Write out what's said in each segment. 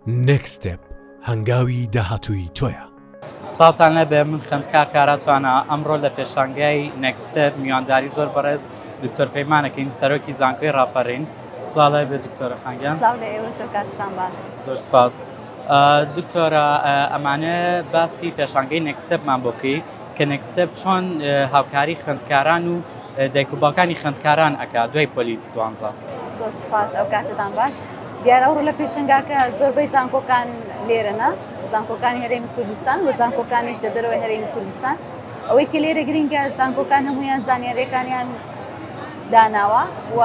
Next Step هەنگاوی داهاتووی تۆیە. سڵاوتان لەبێ من خوێندکار کاراتوانە ئەمڕۆ لە پێشانگای نێکستێپ میوانداری زۆر بەڕێز دکتۆر پەیمانەکەین سەرۆکی زانکۆی ڕاپەڕین. سڵاو لەبێ دکتۆرە خانگیان. سڵاو لە ئێوەش کاتتان باش. زۆر سپاس. دکتۆرە ئەمانە باسی پێشانگەی نێکستێپمان بۆ بکەی کە نێکستێپ چۆن هاوکاری خوێندکاران و دایک و باوکانی خوێندکاران ئەکا دوای پۆلی 12. زۆر سپاس ئەو کاتتان باش. دیارە ئەوڕۆ لە پێشنگاکە زۆربەی زانکۆکان لێرەنە، زانکۆکانی هەرێمی کوردستان و زانکۆکانیش لە دەرەوەی هەرێمی کوردستان. ئەوەی کە لێرە گرینگە زانکۆکان هەمویان زانیاریەکانیان داناوە و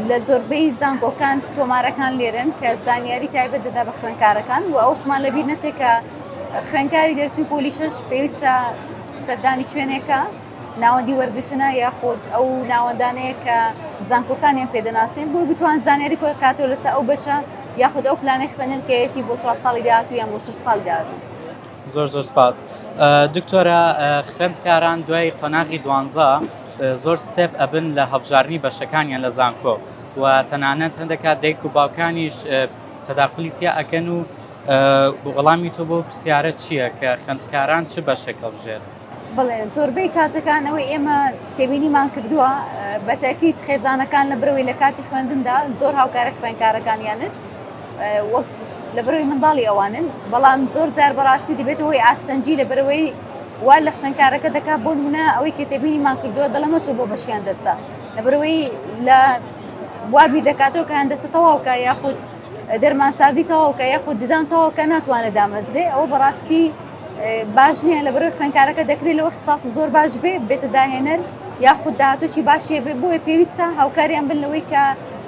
لە زۆربەی زانکۆکان تۆمارەکان لێرن کە زانیاری تایبەت دەدا بە خوێندکارەکان و ئەوشمان لەبیر نەچێت کە خوێندکاری دەرچوو پۆلیشەش پێویستە سەردانی شوێنێکە ناوەندی وەرگرتنە یاخود ئەو ناوەندانەیە کە زانکۆکانیان پێدەناسێن بۆی بتوان زانیاری کۆ کاتۆ لەسەر ئەو بەشە یاخود ئەو پلانێک خوێنن کەیەتی بۆ 4 ساڵی داهاتوو یان بۆ 6 ساڵی داهاتوو. زۆر سپاس. دکتۆرە خوێندکاران دوای قۆناغی 12 زۆر ستێپ ئەبن لە هەڵبژاردننی بەشەکانیان لە زانکۆ و تەنانەت هەندێکات دایک و باوکانیش تەداخلی تیا ئەکەن و وەڵامی تۆ بۆ پرسیارە چییە کە خوێندکاران چ بەشێک هەڵبژێر؟ بڵێ زۆربەی کاتەکانەوەی ئێمە تێبینیمان کردووە بە تاکید خێزانەکان لە برەوەی لە کاتی خوێندندا زۆر هاوکارە خوێندکارەکانیانن وەک لە بەرەوەی منداڵی ئەوانن، بەڵام زۆر جار بەڕاستی دەبێت ئەوەی ئاستەنجی لە بەرەوەی وا لە خوێندکارەکە دەکات بۆ نمونە ئەوەی کە تێبینیمان کردووە دەڵەمە چۆ بۆ بەشیان دەرسا لە بەرەوەی لە وابی دەکاتەوە کە هەندەسە تەواوکە یاخود دەرمانسازی تەواوکە یاخود ددان تەواوکە ناتوانێت دامەزرێ ئەوە بەڕاستی باش نییە لە بەرەوەی خوێندکارەکە دەکرێت لەوە اختصاسی زۆر باش بێتە داهێنەر یاخود داهاتووی باشیە بێ بۆیە پێویستە هاوکاریان بن لەوەی کە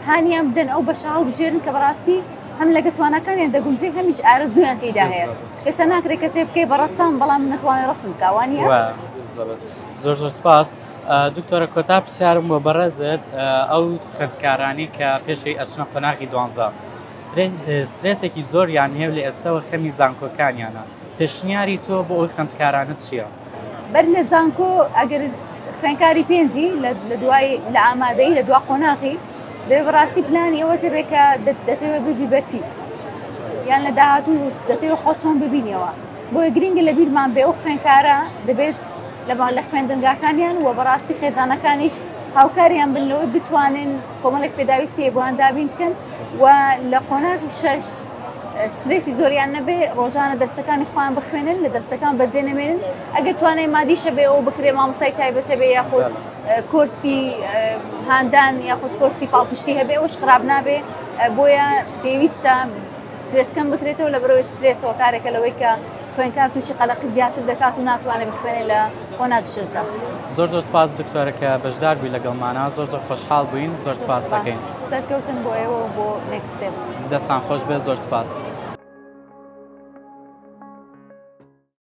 هانیان بدەن ئەو بەشە هەڵبژێرن کە بەڕاستی هەم لەگە توانەکانیان دەگونجێ هەمیش ئارەزویان تێدا هەیە کەسە ناکرێت کەسێ بکەی بەڕەسام بەڵام نتوانێت ڕەسم کاوانە. زۆر سپاس. دکتۆرە کۆتا پرسیارم بۆ بەڕێزت ئەو خوێندکارانی کە پێشەی ئەچنە قۆناغی 12 سترێسێکی زۆریان هەیە لە ئێستاوە خەمی زانکۆکانیانە، پێشنیاری تۆ بۆ ئەوی خوێندکارانت چییە؟ بەر لە زانکۆ ئەگەر خوێندکاری پێنجی لە دوای لە ئامادەی لە دوا قۆناغی دەبێت بەڕاستی پلانی ئەوە تەبێت کە دەتەوێت ببی بەچی یان لە داهاتوو دەتەوێت خۆت چۆن ببینیەوە بۆیە گرنگە لە بیرمان بێ ئەو خوێندکارە دەبێت لە خوێندنگاکانیان و بەڕاستی خێزانەکانیش هاوکاریان بن لەوەی بتوانن کۆمەڵێک پێداویستی بۆیان دابین بکەن و لە قۆناغی 6 سرێسی زۆریان نەبێ ڕۆژانە دەرسەکانی خۆیان بخوێنن لە دەرسەکان بەجێ نەمێنن ئەگەر توانای مادیشە بێ ئەو بکرێ مامۆستای تایبەتە بێ یاخود کۆرسی هاندان یاخود کۆرسی پاڵپشتی هەبێ ئەوش خراپ نابێ بۆیە پێویستە سرێسکەم بکرێتەوە لە بەرەوەی سرێسەوە کارێکە لەوەی کە خوێندکار تووشی قەلەقی زیاتر دەکات و ناتوانێت بخوێنێ لە قۆناغی 6دا. زۆر سپاس دکتۆرە کە بەشدار بووی لەگەڵمانە زۆر خۆشحاڵ بووین. زۆر سپاس دەکەین. سەرکەوتن بۆ ئێوە بۆ نێکستێپ. دەستان خۆش بێ. زۆر سپاس.